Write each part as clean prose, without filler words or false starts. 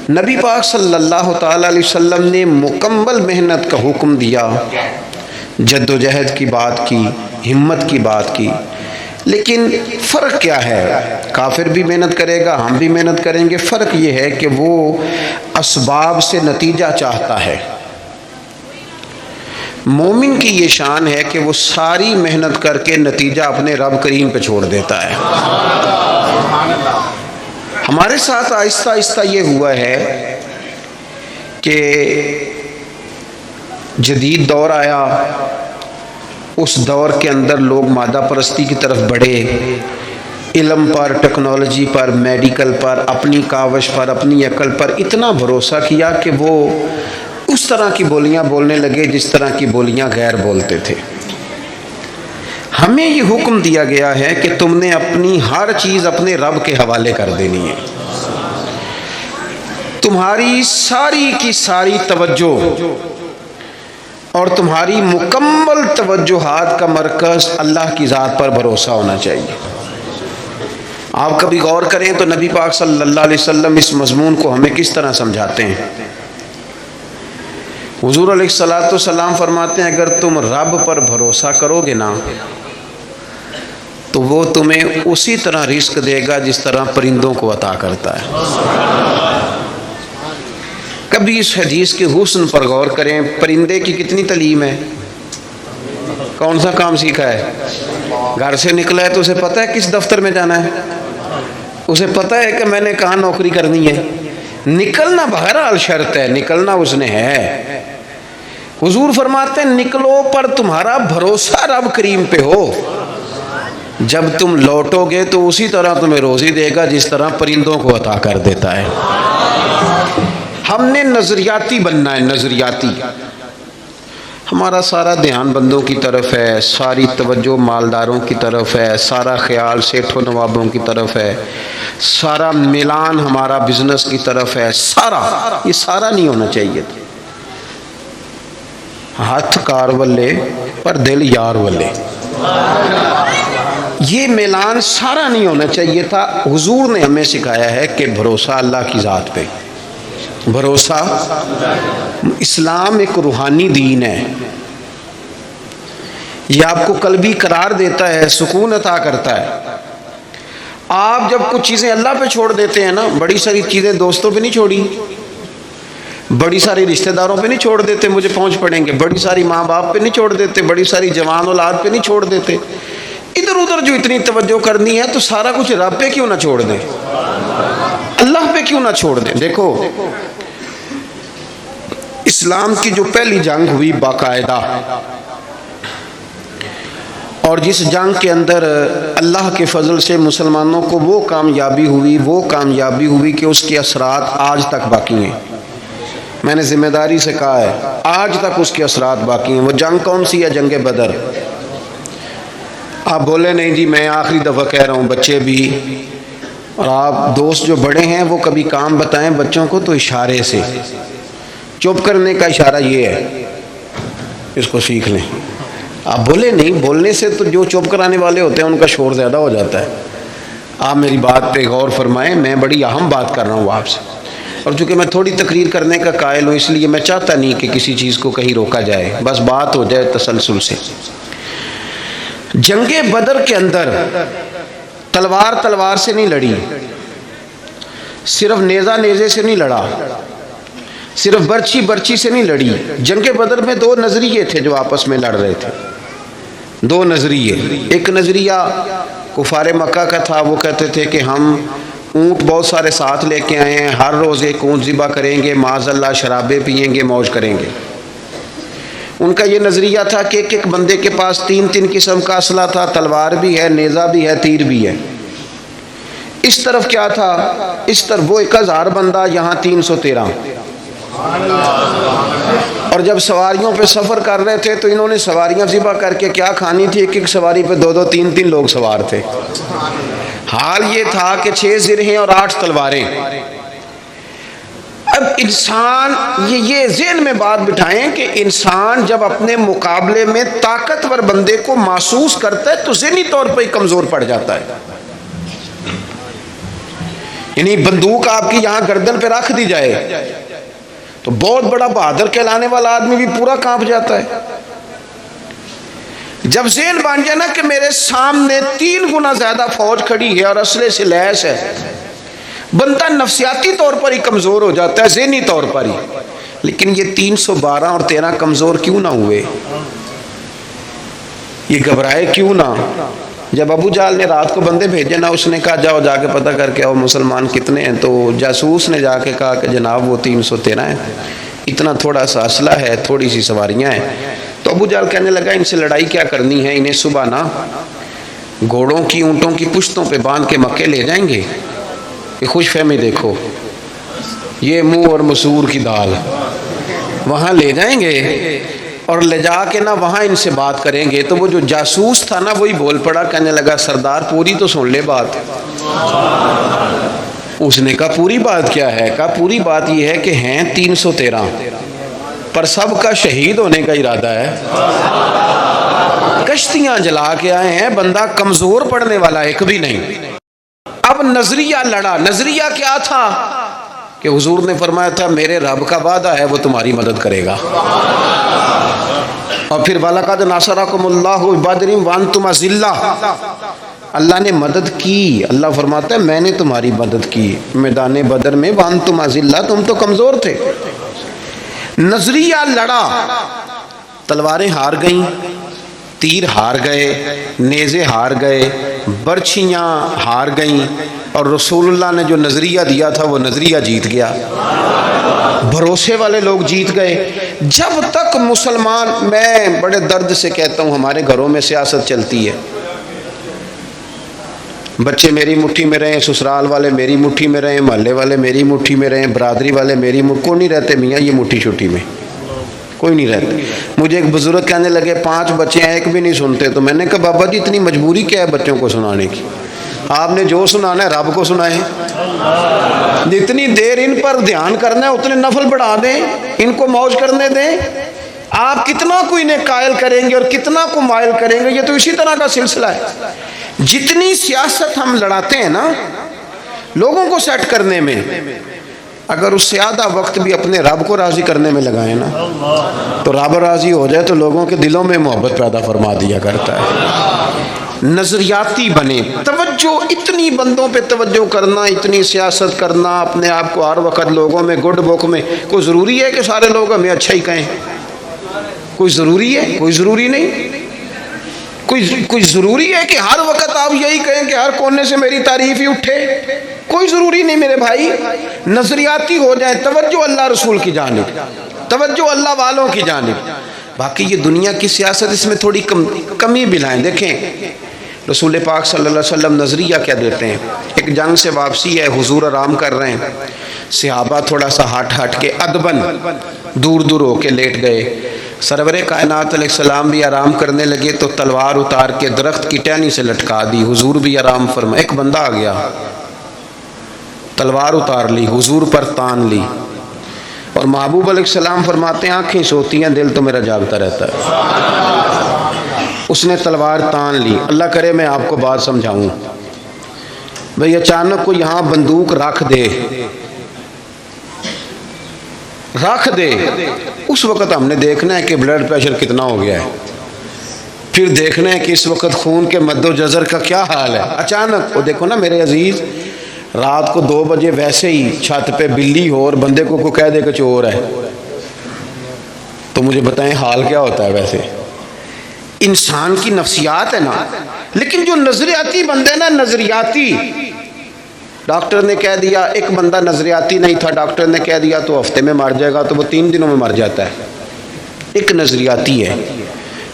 نبی پاک صلی اللہ تعالیٰ علیہ وسلم نے مکمل محنت کا حکم دیا، جد و جہد کی بات کی، ہمت کی بات کی، لیکن فرق کیا ہے؟ کافر بھی محنت کرے گا، ہم بھی محنت کریں گے، فرق یہ ہے کہ وہ اسباب سے نتیجہ چاہتا ہے۔ مومن کی یہ شان ہے کہ وہ ساری محنت کر کے نتیجہ اپنے رب کریم پہ چھوڑ دیتا ہے۔ ہمارے ساتھ آہستہ آہستہ یہ ہوا ہے کہ جدید دور آیا، اس دور کے اندر لوگ مادہ پرستی کی طرف بڑھے، علم پر، ٹیکنالوجی پر، میڈیکل پر، اپنی کاوش پر، اپنی عقل پر اتنا بھروسہ کیا کہ وہ اس طرح کی بولیاں بولنے لگے جس طرح کی بولیاں غیر بولتے تھے۔ ہمیں یہ حکم دیا گیا ہے کہ تم نے اپنی ہر چیز اپنے رب کے حوالے کر دینی ہے۔ تمہاری ساری کی ساری توجہ اور تمہاری مکمل توجہات کا مرکز اللہ کی ذات پر بھروسہ ہونا چاہیے۔ آپ کبھی غور کریں تو نبی پاک صلی اللہ علیہ وسلم اس مضمون کو ہمیں کس طرح سمجھاتے ہیں۔ حضور علیہ الصلوۃ والسلام فرماتے ہیں اگر تم رب پر بھروسہ کرو گے نا تو وہ تمہیں اسی طرح رزق دے گا جس طرح پرندوں کو عطا کرتا ہے۔ کبھی اس حدیث کے حسن پر غور کریں، پرندے کی کتنی تعلیم ہے، کون سا کام سیکھا ہے، گھر سے نکلا ہے تو اسے پتہ ہے کس دفتر میں جانا ہے، اسے پتہ ہے کہ میں نے کہاں نوکری کرنی ہے، نکلنا بہرحال شرط ہے، نکلنا اس نے ہے۔ حضور فرماتے ہیں نکلو پر تمہارا بھروسہ رب کریم پہ ہو، جب تم لوٹو گے تو اسی طرح تمہیں روزی دے گا جس طرح پرندوں کو عطا کر دیتا ہے۔ ہم نے نظریاتی بننا ہے، نظریاتی۔ ہمارا سارا دھیان بندوں کی طرف ہے، ساری توجہ مالداروں کی طرف ہے، سارا خیال سیٹھوں نوابوں کی طرف ہے، سارا میلان ہمارا بزنس کی طرف ہے، یہ سارا نہیں ہونا چاہیے تھا۔ ہاتھ کار والے پر دل یار والے، یہ میلان سارا نہیں ہونا چاہیے تھا۔ حضور نے ہمیں سکھایا ہے کہ بھروسہ اللہ کی ذات پہ، بھروسہ۔ اسلام ایک روحانی دین ہے، یہ آپ کو قلبی قرار دیتا ہے، سکون عطا کرتا ہے۔ آپ جب کچھ چیزیں اللہ پہ چھوڑ دیتے ہیں نا، بڑی ساری چیزیں دوستوں پہ نہیں چھوڑی، بڑی ساری رشتہ داروں پہ نہیں چھوڑ دیتے مجھے پہنچ پڑیں گے، بڑی ساری ماں باپ پہ نہیں چھوڑ دیتے، بڑی ساری جوان اولاد پہ نہیں چھوڑ دیتے، ادھر ادھر جو اتنی توجہ کرنی ہے تو سارا کچھ رب پہ کیوں نہ چھوڑ دیں، اللہ پہ کیوں نہ چھوڑ دیں۔ دیکھو اسلام کی جو پہلی جنگ ہوئی باقاعدہ، اور جس جنگ کے اندر اللہ کے فضل سے مسلمانوں کو وہ کامیابی ہوئی کہ اس کے اثرات آج تک باقی ہیں۔ میں نے ذمہ داری سے کہا ہے آج تک اس کے اثرات باقی ہیں۔ وہ جنگ کون سی ہے؟ جنگ بدر۔ آپ بولے نہیں جی میں آخری دفعہ کہہ رہا ہوں، بچے بھی، اور آپ دوست جو بڑے ہیں وہ کبھی کام بتائیں بچوں کو تو اشارے سے، چپ کرنے کا اشارہ یہ ہے، اس کو سیکھ لیں۔ آپ بولے نہیں، بولنے سے تو جو چپ کرانے والے ہوتے ہیں ان کا شور زیادہ ہو جاتا ہے۔ آپ میری بات پہ غور فرمائیں، میں بڑی اہم بات کر رہا ہوں آپ سے، اور چونکہ میں تھوڑی تقریر کرنے کا قائل ہوں اس لیے میں چاہتا نہیں کہ کسی چیز کو کہیں روکا جائے، بس بات ہو جائے تسلسل سے۔ جنگ بدر کے اندر تلوار سے نہیں لڑی، صرف نیزے سے نہیں لڑا، صرف برچی سے نہیں لڑی۔ جنگ بدر میں دو نظریے تھے جو آپس میں لڑ رہے تھے، دو نظریے۔ ایک نظریہ کفار مکہ کا تھا، وہ کہتے تھے کہ ہم اونٹ بہت سارے ساتھ لے کے آئے ہیں، ہر روز ایک اونٹ ذبح کریں گے، معاذ اللہ شرابیں پئیں گے، موج کریں گے۔ ان کا یہ نظریہ تھا کہ ایک بندے کے پاس تین قسم کا اسلحہ تھا، تلوار بھی ہے، نیزہ بھی ہے، تیر بھی ہے۔ اس طرف کیا تھا؟ اس طرف وہ 1000 بندہ، یہاں 313۔ اور جب سواریوں پہ سفر کر رہے تھے تو انہوں نے سواریاں ذبح کر کے کیا کھانی تھی، ایک سواری پہ 2 3 لوگ سوار تھے۔ حال یہ تھا کہ 6 زرہیں اور 8 تلواریں۔ اب انسان یہ ذہن میں بات بٹھائیں کہ انسان جب اپنے مقابلے میں طاقتور بندے کو محسوس کرتا ہے تو ذہنی طور پر ہی کمزور پڑ جاتا ہے۔ یعنی بندوق آپ کی یہاں گردن پہ رکھ دی جائے تو بہت بڑا بہادر کہلانے والا آدمی بھی پورا کانپ جاتا ہے۔ جب ذہن بن جائے نا کہ میرے سامنے 3 گنا زیادہ فوج کھڑی ہے اور اسلحے سے لیس ہے، بندہ نفسیاتی طور پر ہی کمزور ہو جاتا ہے، ذہنی طور پر ہی۔ لیکن یہ 312 اور 13 کمزور کیوں نہ ہوئے؟ یہ گھبرائے کیوں نہ؟ جب ابو جہل نے رات کو بندے بھیجے نا، اس نے کہا جاؤ جا کے پتہ کر کے آؤ مسلمان کتنے ہیں، تو جاسوس نے جا کے کہا کہ جناب وہ 313 ہیں، اتنا تھوڑا سا اسلحہ ہے، تھوڑی سی سواریاں ہیں۔ تو ابو جہل کہنے لگا ان سے لڑائی کیا کرنی ہے، انہیں صبح نا گھوڑوں کی اونٹوں کی پشتوں پہ باندھ کے مکے لے جائیں گے۔ یہ خوش فہمی دیکھو، یہ منہ اور مسور کی دال، وہاں لے جائیں گے اور لے جا کے نا وہاں ان سے بات کریں گے۔ تو وہ جو جاسوس تھا نا وہی بول پڑا، کہنے لگا سردار پوری تو سن لے بات۔ اس نے کہا پوری بات کیا ہے؟ کہا پوری بات یہ ہے کہ ہیں 313 پر سب کا شہید ہونے کا ارادہ ہے، کشتیاں جلا کے آئے ہیں، بندہ کمزور پڑنے والا ایک بھی نہیں۔ اب نظریہ لڑا۔ نظریہ کیا تھا کہ حضور نے فرمایا تھا میرے رب کا وعدہ ہے وہ تمہاری مدد کرے گا، اور پھر وَلَقَدْ نَصَرَكُمُ اللَّهُ بِبَدْرٍ وَأَنْتُمْ أَذِلَّةٌ، اللہ نے مدد کی۔ اللہ فرماتا ہے میں نے تمہاری مدد کی میدان بدر میں، وَأَنْتُمْ أَذِلَّةٌ، تم تو کمزور تھے۔ نظریہ لڑا، تلواریں ہار گئیں، تیر ہار گئے، نیزے ہار گئے، برچھیاں ہار گئیں، اور رسول اللہ نے جو نظریہ دیا تھا وہ نظریہ جیت گیا۔ بھروسے والے لوگ جیت گئے۔ جب تک مسلمان، میں بڑے درد سے کہتا ہوں ہمارے گھروں میں سیاست چلتی ہے، بچے میری مٹھی میں رہیں، سسرال والے میری مٹھی میں رہیں، محلے والے میری مٹھی میں رہیں، برادری والے میری مٹھی، کوئی نہیں رہتے میاں یہ مٹھی چھٹی میں، کوئی نہیں رہتے۔ مجھے ایک بزرگ کہنے لگے 5 بچے ہیں ایک بھی نہیں سنتے، تو میں نے کہا بابا جی اتنی مجبوری کیا ہے بچوں کو سنانے کی؟ آپ نے جو سنانا ہے رب کو سنائیں، جتنی دیر ان پر دھیان کرنا ہے اتنے نفل بڑھا دیں، ان کو موج کرنے دیں۔ آپ کتنا کو انہیں قائل کریں گے اور کتنا کو مائل کریں گے، یہ تو اسی طرح کا سلسلہ ہے۔ جتنی سیاست ہم لڑاتے ہیں نا لوگوں کو سیٹ کرنے میں، اگر اس سے آدھا وقت بھی اپنے رب کو راضی کرنے میں لگائیں نا تو رب راضی ہو جائے تو لوگوں کے دلوں میں محبت پیدا فرما دیا کرتا ہے۔ نظریاتی بنے، توجہ، اتنی بندوں پہ توجہ کرنا، اتنی سیاست کرنا، اپنے آپ کو ہر وقت لوگوں میں گڈ بک میں، کوئی ضروری ہے کہ سارے لوگ ہمیں اچھا ہی کہیں؟ کوئی ضروری ہے؟ کوئی ضروری نہیں۔ کوئی ضروری ہے کہ ہر وقت آپ یہی کہیں کہ ہر کونے سے میری تعریف ہی اٹھے؟ کوئی ضروری نہیں میرے بھائی۔ نظریاتی ہو جائے، توجہ اللہ رسول کی جانب، توجہ اللہ والوں کی جانب۔ باقی یہ دنیا کی سیاست اس میں تھوڑی کمی بلائیں۔ دیکھیں رسول پاک صلی اللہ علیہ وسلم نظریہ کیا دیتے ہیں؟ ایک جنگ سے واپسی ہے، حضور آرام کر رہے ہیں، صحابہ تھوڑا سا ہٹ کے ادبن دور دور ہو کے لیٹ گئے، سرور کائنات علیہ السلام بھی آرام کرنے لگے تو تلوار اتار کے درخت کی ٹہنی سے لٹکا دی، حضور بھی آرام فرمائے۔ ایک بندہ آ گیا، تلوار اتار لی، حضور پر تان لی، اور محبوب علیہ السلام فرماتے ہیں آنکھیں سوتی ہیں دل تو میرا جاگتا رہتا ہے۔ اس نے تلوار تان لی۔ اللہ کرے میں آپ کو بات سمجھاؤں، بھئی اچانک کو یہاں بندوق رکھ دے، اس وقت ہم نے دیکھنا ہے کہ بلڈ پریشر کتنا ہو گیا ہے، پھر دیکھنا ہے کہ اس وقت خون کے مد و جزر کا کیا حال ہے۔ اچانک وہ دیکھو نا میرے عزیز، رات کو 2 بجے ویسے ہی چھت پہ بلی ہو اور بندے کو کوئی کہہ دے کہ چور ہے، تو مجھے بتائیں حال کیا ہوتا ہے؟ ویسے انسان کی نفسیات ہے نا۔ لیکن جو نظریاتی بندے نا، نظریاتی، ڈاکٹر نے کہہ دیا، ایک بندہ نظریاتی نہیں تھا، ڈاکٹر نے کہہ دیا تو ہفتے میں مر جائے گا، تو وہ 3 دنوں میں مر جاتا ہے۔ ایک نظریاتی ہے،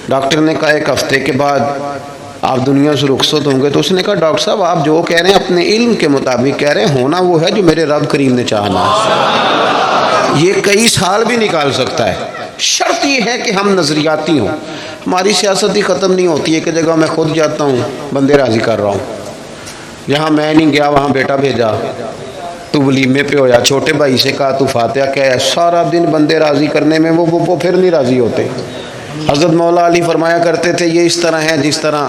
ڈاکٹر نے کہا 1 ہفتے کے بعد آپ دنیا سے رخصت ہوں گے، تو اس نے کہا ڈاکٹر صاحب آپ جو کہہ رہے ہیں اپنے علم کے مطابق کہہ رہے ہیں، ہونا وہ ہے جو میرے رب کریم نے چاہنا ہے، یہ کئی سال بھی نکال سکتا ہے، شرط یہ ہے کہ ہم نظریاتی ہوں۔ ہماری سیاست ہی ختم نہیں ہوتی ہے کہ جگہ میں خود جاتا ہوں بندے راضی کر رہا ہوں، جہاں میں نہیں گیا وہاں بیٹا بھیجا، تو ولیمے پہ ہو جا، چھوٹے بھائی سے کہا تو فاتحہ کہہ، سارا دن بندے راضی کرنے میں وہ پھر نہیں راضی ہوتے۔ حضرت مولا علی فرمایا کرتے تھے یہ اس طرح ہے جس طرح